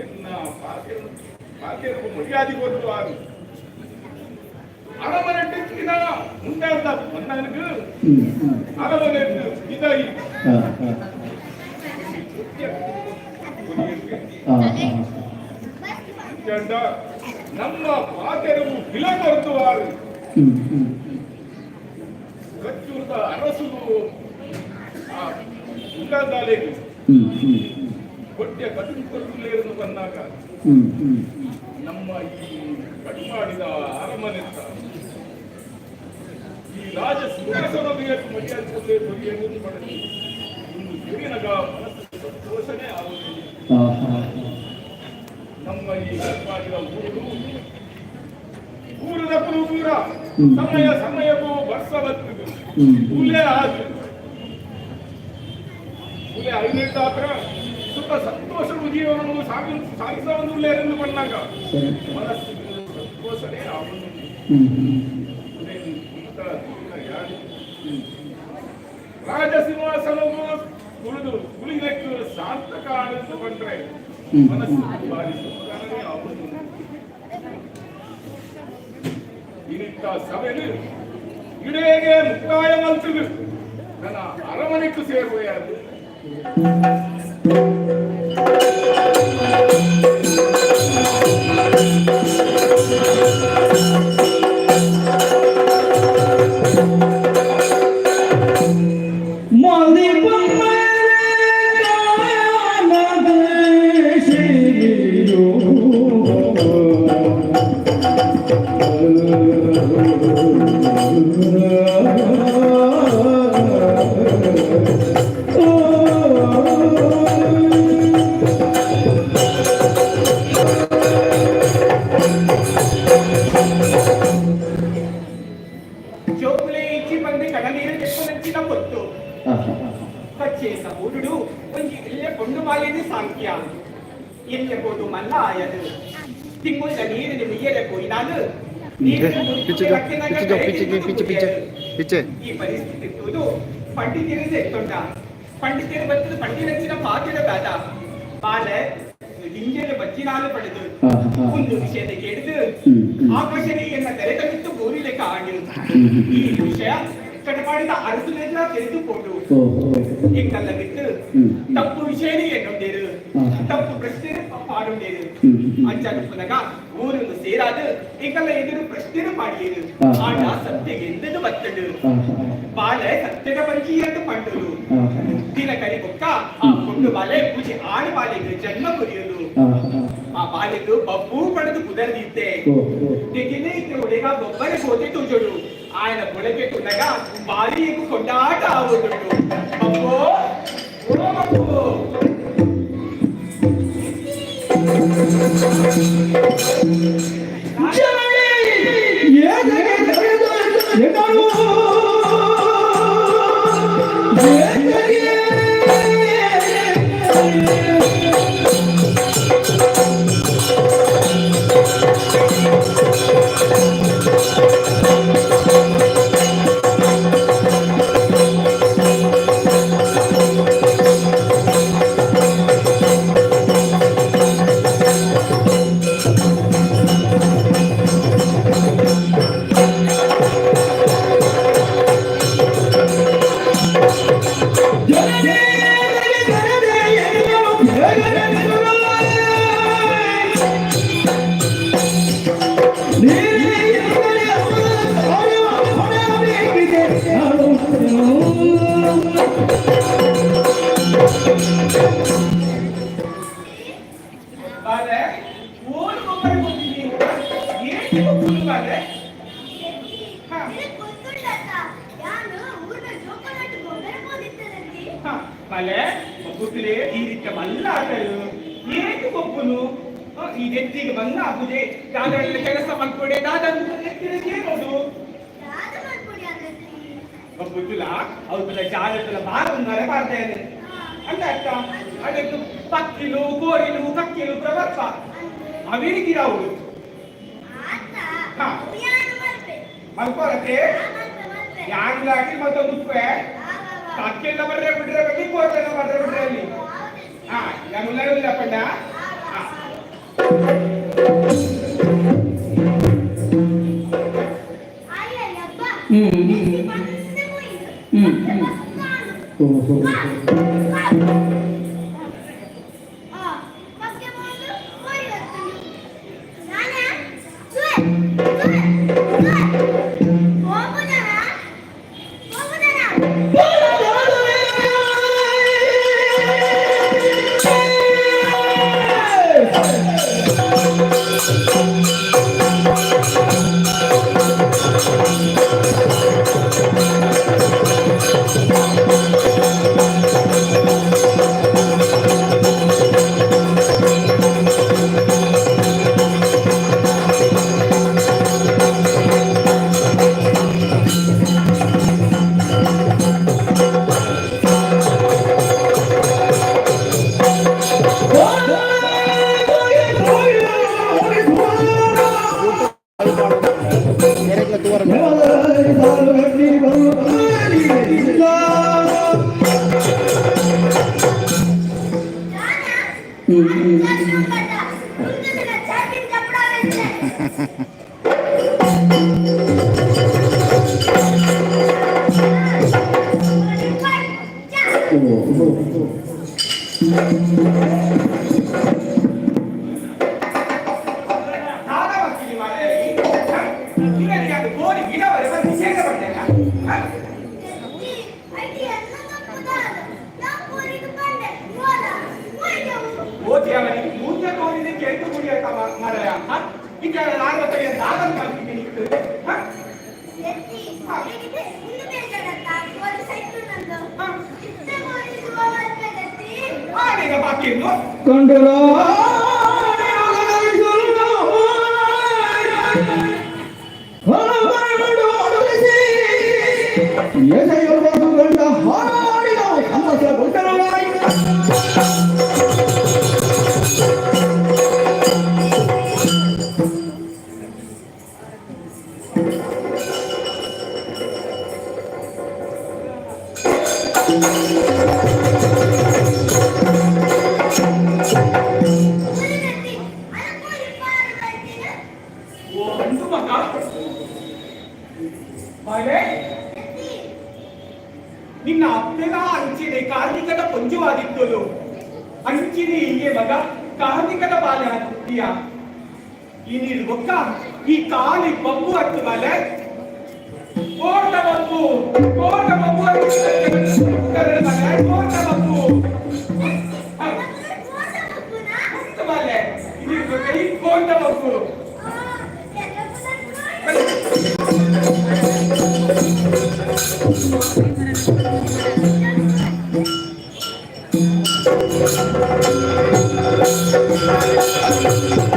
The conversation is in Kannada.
ಎನ್ನ ಪಾತೆರವು ಮರ್ಯಾದೆ ಕೊಟ್ಟು ಆರು ಅರಮನೆಟ್ಟಿನ ಮುಂದೆ ಅಂತ ನನಗೆ ಅರಮನೆ ಇದಾಗಿ ನಮ್ಮ ಪಾತೆರವು ಬಿಲ ಕೊರತು ಆರು ಕಚ್ಚೂರದ ಅರಸು ಉಂಟಾದಾಲೆಗೆ ಕೊಟ್ಟೆ ಕಟುಕು ಕೊರಲೇರನ್ನು ಬಂದಾಗ ನಮ್ಮ ಈ ಕಡಿಮಾಡಿದ ಅರಮನೆ ಈ ರಾಜ ಸಿಂಹಾಸನದ ಮರ್ಯಾದೆ ಬಗೆಯನ್ನು ಪಡೆದು ಒಂದು ಹಿರಿಯನಗ ಮನಸ್ಸು ಸಂತೋಷನೇ ಆಗುತ್ತದೆ. ನಮ್ಮ ಈ ಕಡಿಮಾಡಿದ ಊರದ ಪೂರ ಸಮಯವೂ ವರ್ಷ ಬರ್ತದೆ ಕೂಲೇ ಆದ್ರೆ ಕೂಲೇ ಐದಾತ್ರ ಸುಖ ಸಂತೋಷವು ಜೀವನವನ್ನು ಸಾಗಿಸಲು ಎಂದು ಬಂದಾಗ ಮನಸ್ಸಿಗೆ ಸಂತೋಷನೇ ಆಗುವುದು. ರಾಜಸಿಂಹಾಸನವು ಕುಳಿದಕ್ಕೆ ಸಾರ್ಥಕ ಆನಂದ ಬಂದ್ರೆ ಮನಸ್ಸು ಭಾರಿ ಸುಖನೇ ಆಗುವುದು. ಇನ್ನಿತ್ತ ಸಭೆಗೆ ಇಡೆಗೆ ಮುಕ್ತಾಯ ಮಲ್ತದು ನನ್ನ ಅರಮನೆಗೂ ಸೇರುವೆಯಾದ ಪಂಡಿತರು ಬರ್ತದೆ ಪಂಡಿತನ ಭಾಗ್ಯದ ಬೇಡ ಬಾಲ ಹಿಂಗೆಲ್ಲ ಬಚ್ಚಿನಾಲು ಪಡೆದು ಒಂದು ವಿಷಯದ ಕೇಳಿದು ಆಕರ್ಷಣೆಯನ್ನ ತೆರೆತವಿತ್ತು ಗೋರಿ ಲೆಕ್ಕ ಆಡಿ ಈ ವಿಷಯ ಕಟಪಾಡಿದ ಅರಸುಲೆಲ್ಲ ತಿಳಿದುಕೊಂಡು ಹಿಂಗೆಲ್ಲ ಬಿಟ್ಟು ತಪ್ಪು ವಿಷಯನೇ ಎನ್ನುಂಡೇರು ತಪ್ಪು ಪ್ರಶ್ನೆ ಪಾಡುಂಡೇರು ಅಂಚನುಪುನಗ ಊರನ್ನು ಸೇರಾದು ಈಗೆಲ್ಲ ಎದುರು ಪ್ರಶ್ನೆ ಮಾಡಿಯರು ಆಡ ಸತ್ಯಗೆ ಎಂದದು ಬತ್ತಡು ಬಾಳ ಸತ್ಯದ ಪರಿಚಯದ್ದು ಪಂಡರು ದಿನ ಕರಿ ಬೊಕ್ಕ ಆ ಕೊಂಡು ಬಾಲೆ ಪೂಜೆ ಆಡು ಬಾಲೆಗೆ ಜನ್ಮ ಕೊರಿಯಲು ಆ ಬಾಲೆಗೂ ಬಬ್ಬೂ ಪಡೆದು ಕುದರ್ದಿದ್ದೆ ತೆಗಿನೇ ಇದ್ರೆ ಒಡೆಗ ಬೊಬ್ಬರೆ ಹೋದೆ ತುಜಡು ఆయన పొడకెట్టునగా భార్యకు కొండాట ఆవుతుండు అబ్బో ఓ ಇದೆತ್ತಿಗೆ ಬಂದ ಆಗುದೆ ಯಾವ್ದ್ರಲ್ಲಿ ಕೆಲಸ ಮಾಡ್ಕೊಡೆ ನೋಡು ಗೊತ್ತಿಲ್ಲ ಅವ್ರ ಜಾಗದಲ್ಲಿ ಬಾರ ಒಂದರೆ ಮಾಡ್ತೇನೆ ಅಂತ ಅರ್ಥ ಅದಕ್ಕೆ ಪಕ್ಕಿಲು ಗೋರಿಲು ಕಕ್ಕಿಲು ಪ್ರವರ್ಪ ಅವೇರಿಗಿರ ಅವರು ಮಲ್ಕೋರಕ್ಕೆ ಯಾರಿಲ್ಲ ಹಾಕಿ ಮತ್ತೊಂದು ಕಕ್ಕೆಲ್ಲ ಬರ್ರೆ ಬಿಡ್ರೆ ಬನ್ನಿ ಗೋರೆಲ್ಲ ಬರ್ರೆ ಬಿಡ್ರೆ ಅಲ್ಲಿ ಹಾ ಯಾರು ಪಂಡ ಕಂಡಲ ನಿನ್ನ ಅಪ್ಪನ ಅಂಚಿನ ಕಾರ್ಮಿಕದ ಪಂಜುವಾದಿತ್ತಲು ಅಂಚಿನ ಹೀಗೆ ಮಗ ಕಾರ್ಮಿಕದ ಬಾಲ ಹತ್ತಿಯ ಈ ನೀರು ಬೊಕ್ಕ ಈ ಕಾಲಿ ಬಬ್ಬು ಹತ್ತು ಮಲೆ ಕೋಟ ಬಬ್ಬು ಕೋಟ ಬಬ್ಬು ಕೋಟ ಬಬ್ಬು ಹತ್ತು ಮಲೆ ಇದು ಕೈ ಕೋಟ ಬಬ್ಬು Thank you.